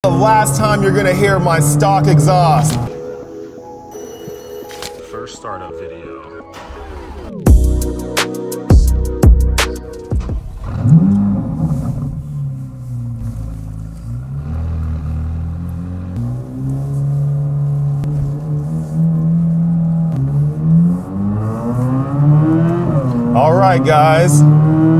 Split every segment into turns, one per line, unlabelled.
The last time you're gonna hear my stock exhaust.
First startup video.
All right, guys.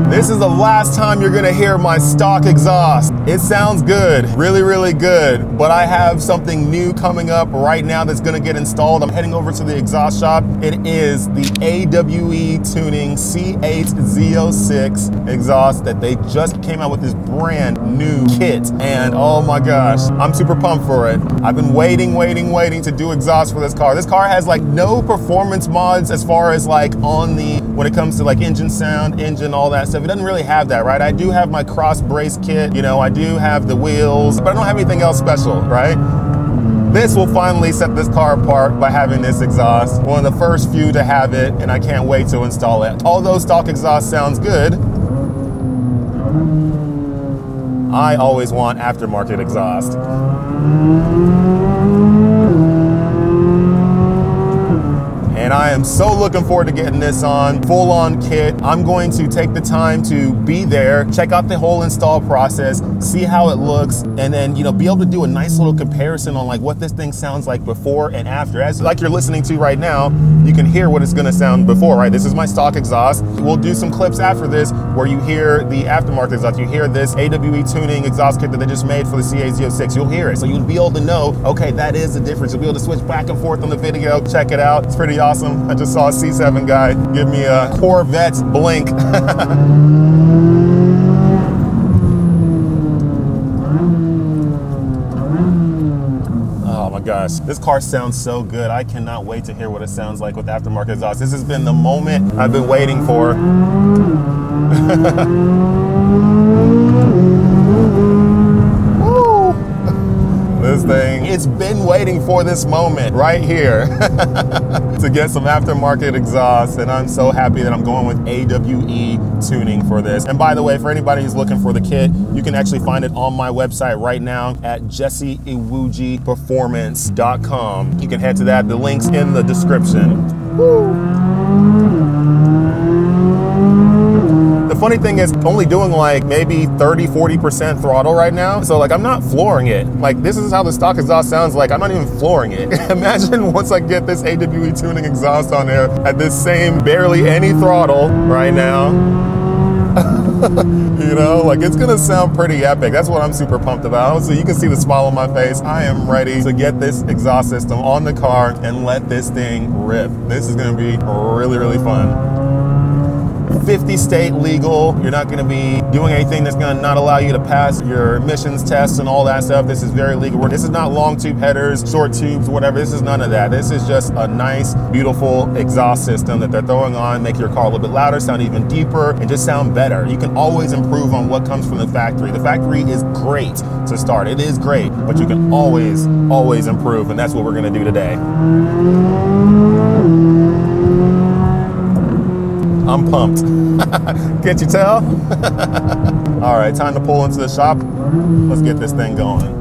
This is the last time you're gonna hear my stock exhaust. It sounds good, really, really good, but I have something new coming up right now that's gonna get installed. I'm heading over to the exhaust shop. It is the AWE Tuning C8 Z06 exhaust that they just came out with this brand new kit. And oh my gosh, I'm super pumped for it. I've been waiting to do exhaust for this car. This car has like no performance mods as far as like when it comes to like engine sound, engine, all that stuff. It doesn't really have that, right? I do have my cross brace kit, you know, I do have the wheels, but I don't have anything else special, right? This will finally set this car apart by having this exhaust. One of the first few to have it, and I can't wait to install it. Although stock exhaust sounds good, I always want aftermarket exhaust. And I am so looking forward to getting this on, full-on kit. I'm going to take the time to be there, check out the whole install process, see how it looks, and then, you know, be able to do a nice little comparison on like what this thing sounds like before and after. As like you're listening to right now, you can hear what it's gonna sound before, right? This is my stock exhaust. We'll do some clips after this where you hear the aftermarket exhaust. You hear this AWE Tuning exhaust kit that they just made for the C8 Z06. You'll hear it, so you'll be able to know, okay, that is the difference. You'll be able to switch back and forth on the video, check it out. It's pretty awesome. I just saw a C7 guy give me a Corvette blink. Oh my gosh, this car sounds so good. I cannot wait to hear what it sounds like with aftermarket exhaust. This has been the moment I've been waiting for. This thing, it's been waiting for this moment right here to get some aftermarket exhaust, and I'm so happy that I'm going with AWE Tuning for this. And by the way, for anybody who's looking for the kit, you can actually find it on my website right now at jesseiwujiperformance.com. You can head to that. The link's in the description. Woo. The funny thing is only doing like maybe 30–40% throttle right now. So like I'm not flooring it. Like this is how the stock exhaust sounds like. I'm not even flooring it. Imagine once I get this AWE Tuning exhaust on there at this same barely any throttle right now. You know, like it's gonna sound pretty epic. That's what I'm super pumped about. So you can see the smile on my face. I am ready to get this exhaust system on the car and let this thing rip. This is gonna be really, really fun. 50 state legal. You're not gonna be doing anything that's gonna not allow you to pass your emissions tests and all that stuff. This is very legal. This is not long tube headers, short tubes, whatever. This is none of that. This is just a nice, beautiful exhaust system that they're throwing on, make your car a little bit louder, sound even deeper, and just sound better. You can always improve on what comes from the factory. The factory is great to start. It is great, but you can always, always improve, and that's what we're gonna do today. I'm pumped. Can't you tell? All right, time to pull into the shop. Let's get this thing going.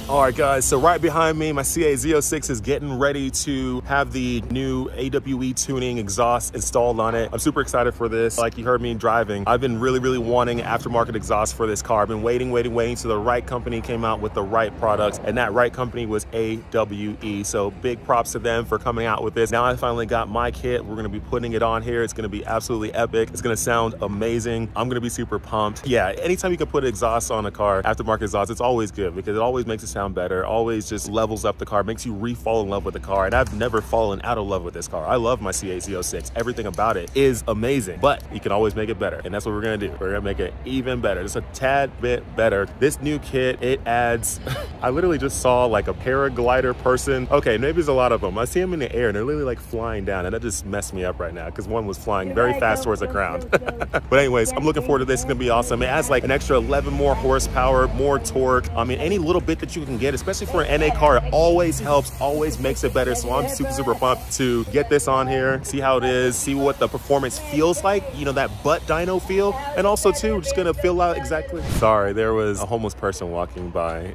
All right, guys, so right behind me, my C8 Z06 is getting ready to have the new AWE Tuning exhaust installed on it. I'm super excited for this. Like you heard me driving, I've been really wanting aftermarket exhaust for this car. I've been waiting so the right company came out with the right product, and that right company was AWE. So big props to them for coming out with this. Now I finally got my kit. We're gonna be putting it on here. It's gonna be absolutely epic. It's gonna sound amazing. I'm gonna be super pumped. Yeah, anytime you can put exhaust on a car, aftermarket exhaust, it's always good because it always makes it sound sound better, always just levels up the car, makes you re-fall in love with the car. And I've never fallen out of love with this car. I love my C8 Z06. Everything about it is amazing, but you can always make it better. And that's what we're gonna do. We're gonna make it even better, just a tad bit better. This new kit, it adds, I literally just saw like a paraglider person. Okay, maybe there's a lot of them. I see them in the air and they're literally like flying down, and that just messed me up right now because one was flying very fast towards the ground. But anyways, I'm looking forward to this. It's gonna be awesome. It adds like an extra 11 more horsepower, more torque. I mean, any little bit that you can get, especially for an NA car, it always helps, always makes it better. So I'm super pumped to get this on here, see how it is, see what the performance feels like, you know, that butt dyno feel. And also too, just gonna feel out exactly. Sorry, there was a homeless person walking by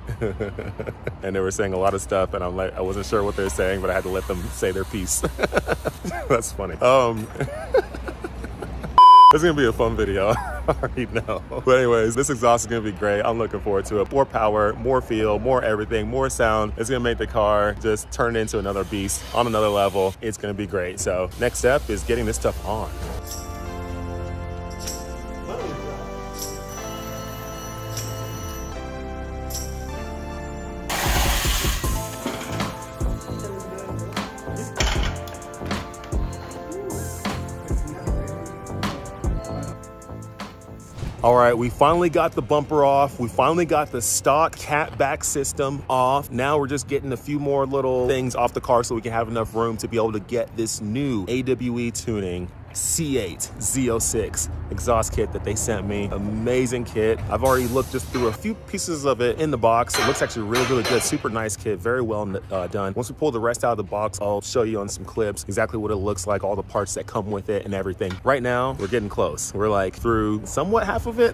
and they were saying a lot of stuff, and I'm like, I wasn't sure what they were saying, but I had to let them say their piece. That's funny. It's gonna be a fun video, I already know. But anyways, this exhaust is gonna be great. I'm looking forward to it. More power, more feel, more everything, more sound. It's gonna make the car just turn into another beast on another level. It's gonna be great. So next step is getting this stuff on. All right, we finally got the bumper off. We finally got the stock catback system off. Now we're just getting a few more little things off the car so we can have enough room to be able to get this new AWE tuning C8 Z06 exhaust kit that they sent me. Amazing kit. I've already looked just through a few pieces of it in the box. It looks actually really good. Super nice kit, very well done. Once we pull the rest out of the box, I'll show you on some clips exactly what it looks like, all the parts that come with it and everything. Right now, we're getting close. We're like through somewhat half of it.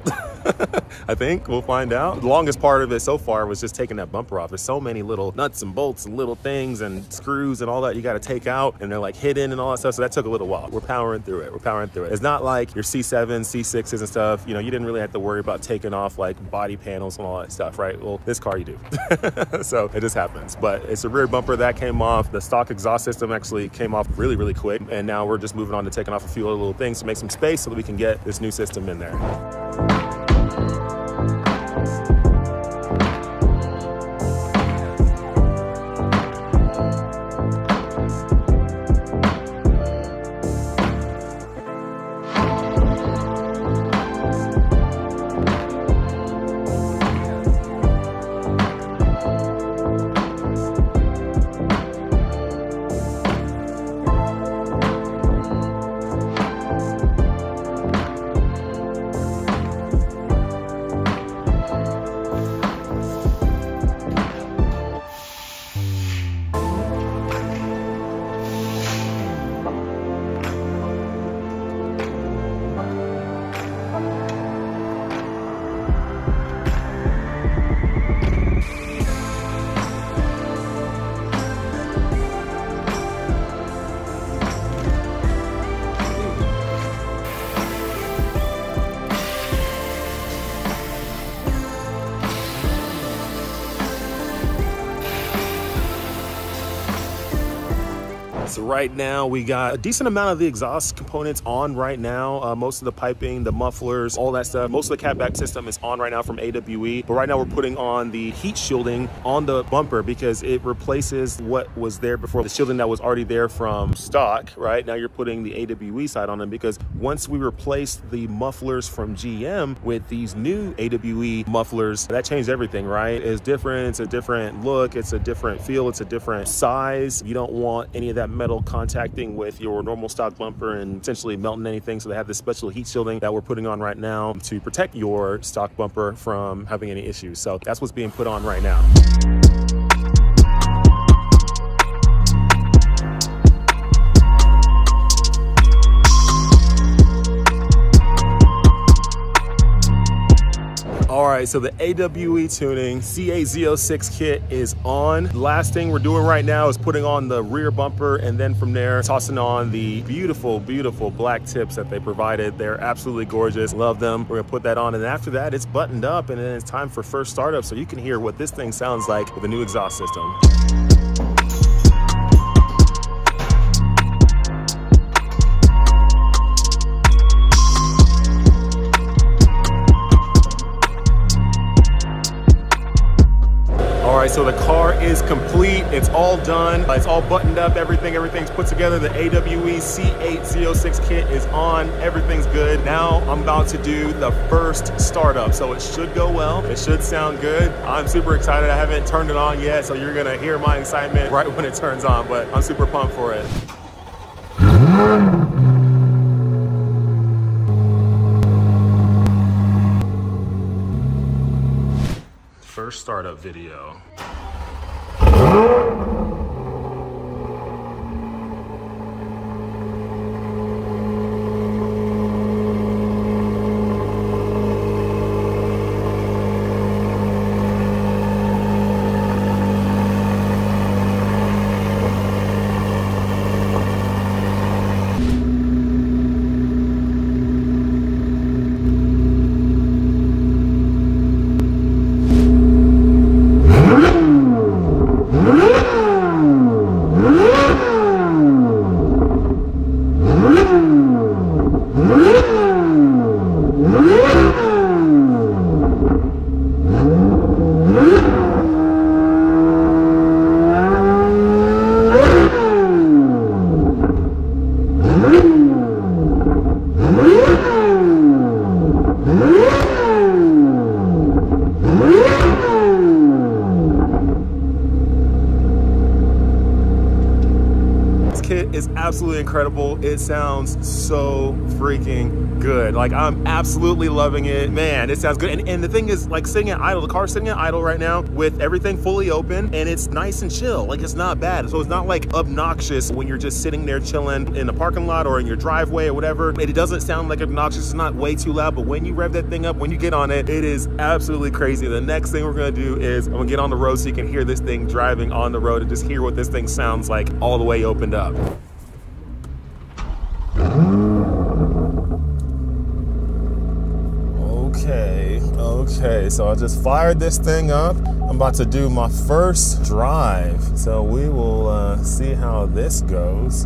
I think we'll find out. The longest part of it so far was just taking that bumper off. There's so many little nuts and bolts and little things and screws and all that you got to take out, and they're like hidden and all that stuff. So that took a little while. We're powering through it. We're powering through it. It's not like your C7, C6s and stuff. You know, you didn't really have to worry about taking off like body panels and all that stuff, right? Well, this car you do. So it just happens. But it's a rear bumper that came off. The stock exhaust system actually came off really quick. And now we're just moving on to taking off a few other little things to make some space so that we can get this new system in there. So right now we got a decent amount of the exhaust components on right now. Most of the piping, the mufflers, all that stuff. Most of the catback system is on right now from AWE. But right now we're putting on the heat shielding on the bumper because it replaces what was there before, the shielding that was already there from stock, right? Now you're putting the AWE side on them because once we replaced the mufflers from GM with these new AWE mufflers, that changed everything, right? It's different, it's a different look, it's a different feel, it's a different size. You don't want any of that metal contacting with your normal stock bumper and essentially melting anything. So they have this special heat shielding that we're putting on right now to protect your stock bumper from having any issues. So that's what's being put on right now. All right, so the AWE tuning C8 Z06 kit is on. The last thing we're doing right now is putting on the rear bumper, and then from there, tossing on the beautiful black tips that they provided. They're absolutely gorgeous. Love them. We're gonna put that on, and after that, it's buttoned up, and then it's time for first startup, so you can hear what this thing sounds like with a new exhaust system. All right, so the car is complete. It's all done. It's all buttoned up. Everything's put together. The AWE C8 Z06 kit is on. Everything's good. Now I'm about to do the first startup. So it should go well. It should sound good. I'm super excited. I haven't turned it on yet, so you're gonna hear my excitement right when it turns on, but I'm super pumped for it. First startup video. Is absolutely incredible. It sounds so freaking good. Like, I'm absolutely loving it. Man, it sounds good. And the thing is, like, sitting at idle, the car's sitting at idle right now with everything fully open, and it's nice and chill. Like, it's not bad. So it's not like obnoxious when you're just sitting there chilling in the parking lot or in your driveway or whatever. It doesn't sound like obnoxious. It's not way too loud, but when you rev that thing up, when you get on it, it is absolutely crazy. The next thing we're gonna do is I'm gonna get on the road so you can hear this thing driving on the road and just hear what this thing sounds like all the way opened up. Okay, so I just fired this thing up. I'm about to do my first drive. So we will see how this goes.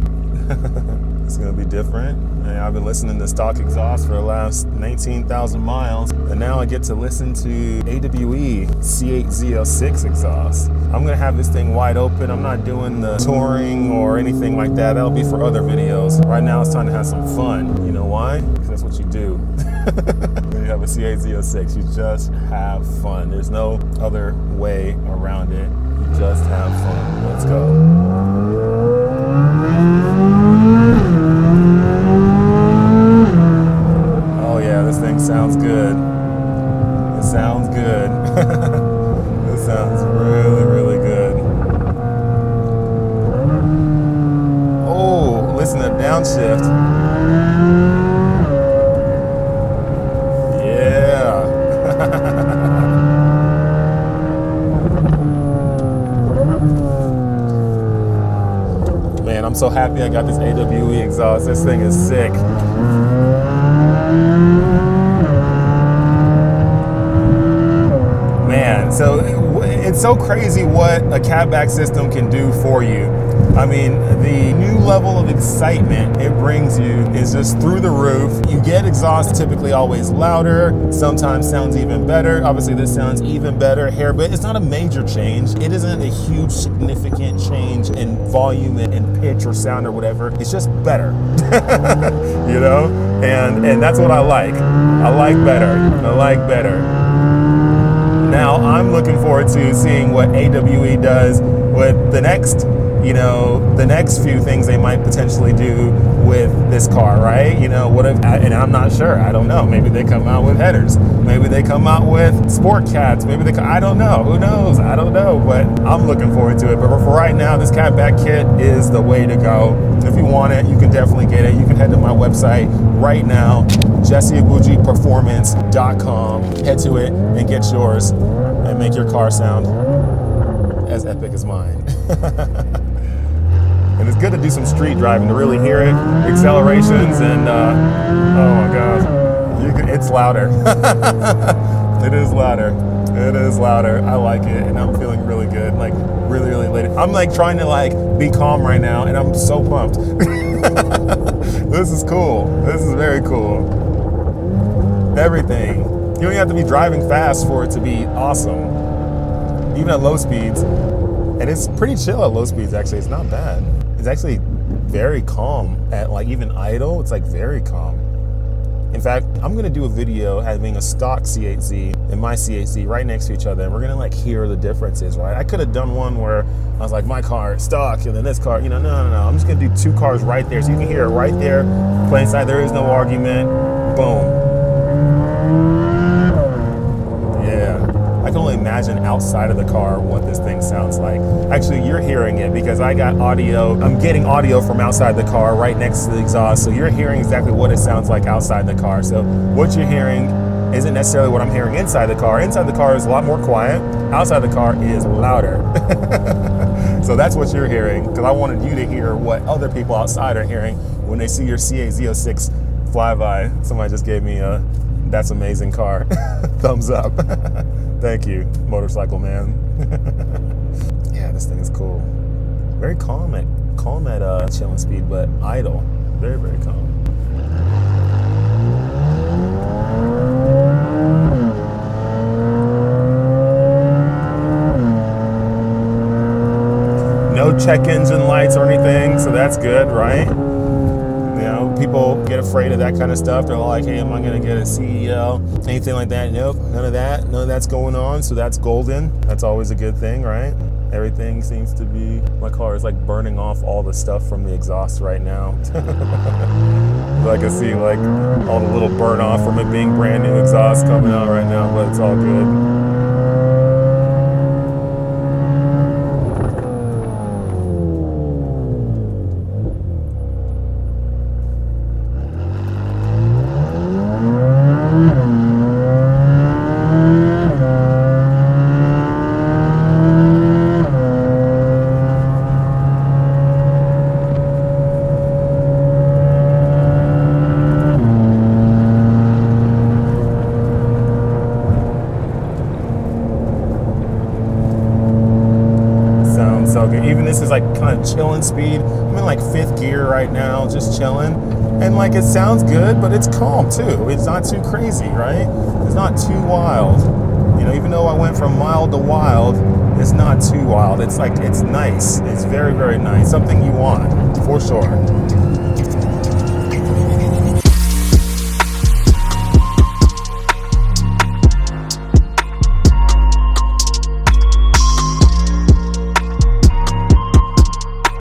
It's gonna be different. And I've been listening to stock exhaust for the last 19,000 miles. And now I get to listen to AWE C8 Z06 exhaust. I'm gonna have this thing wide open. I'm not doing the touring or anything like that. That'll be for other videos. Right now it's time to have some fun. You know why? Because that's what you do. When you have a C8 Z06, you just have fun. There's no other way around it. You just have fun. Let's go. Oh yeah, this thing sounds good. It sounds good. It sounds really, really good. Oh, listen to downshift. Man, I'm so happy I got this AWE exhaust. This thing is sick. Man, so it's so crazy what a catback system can do for you. I mean, the new level of excitement it brings you is just through the roof. You get exhaust typically always louder, sometimes sounds even better. Obviously this sounds even better here, but it's not a major change. It isn't a huge significant change in volume and pitch or sound or whatever. It's just better, you know? And that's what I like. I like better. I like better. Now I'm looking forward to seeing what AWE does with the next, you know, the next few things they might potentially do with this car, right? You know, what if, and I'm not sure, I don't know. Maybe they come out with headers. Maybe they come out with sport cats. Maybe they, I don't know, who knows? I don't know, but I'm looking forward to it. But for right now, this catback kit is the way to go. If you want it, you can definitely get it. You can head to my website right now, Iwuji.com. Head to it and get yours and make your car sound as epic as mine. And it's good to do some street driving to really hear it, accelerations, and oh my gosh, it's louder. It is louder. It is louder. I like it, and I'm feeling really good, like really, really elated. I'm like trying to like be calm right now, and I'm so pumped. This is cool. This is very cool. Everything. You don't have to be driving fast for it to be awesome. even at low speeds. And it's pretty chill at low speeds, actually. It's not bad. It's actually very calm at like even idle. It's like very calm. In fact, I'm gonna do a video having a stock C8Z and my C8Z right next to each other, and we're gonna like hear the differences, right? I could have done one where I was like, my car stock, and then this car, you know, no. I'm just gonna do two cars right there, so you can hear it right there, plain sight. There is no argument. Boom. Yeah. I can only imagine outside of the car what this thing sounds like. Actually, you're hearing it because I got audio. I'm getting audio from outside the car right next to the exhaust. So you're hearing exactly what it sounds like outside the car. So what you're hearing isn't necessarily what I'm hearing inside the car. Inside the car is a lot more quiet. Outside the car is louder. So that's what you're hearing, because I wanted you to hear what other people outside are hearing when they see your C8 Z06 fly by. Somebody just gave me a "that's amazing car" thumbs up. Thank you, motorcycle man. Yeah, this thing is cool. Very calm at chilling speed, but idle. Very, very calm. No check engine lights or anything, so that's good, right? You know, people get afraid of that kind of stuff. They're like, hey, am I gonna get a CEL? Anything like that? Nope, none of that. None of that's going on, so that's golden. That's always a good thing, right? Everything seems to be, my car is like burning off all the stuff from the exhaust right now. I can see like all the little burn off from it being brand new exhaust coming out right now, but it's all good. Even this is like kind of chilling speed. I'm in like 5th gear right now, just chilling. And like it sounds good, but it's calm too. It's not too crazy, right? It's not too wild. You know, even though I went from mild to wild, it's not too wild. It's like, it's nice. It's very, very nice. Something you want, for sure.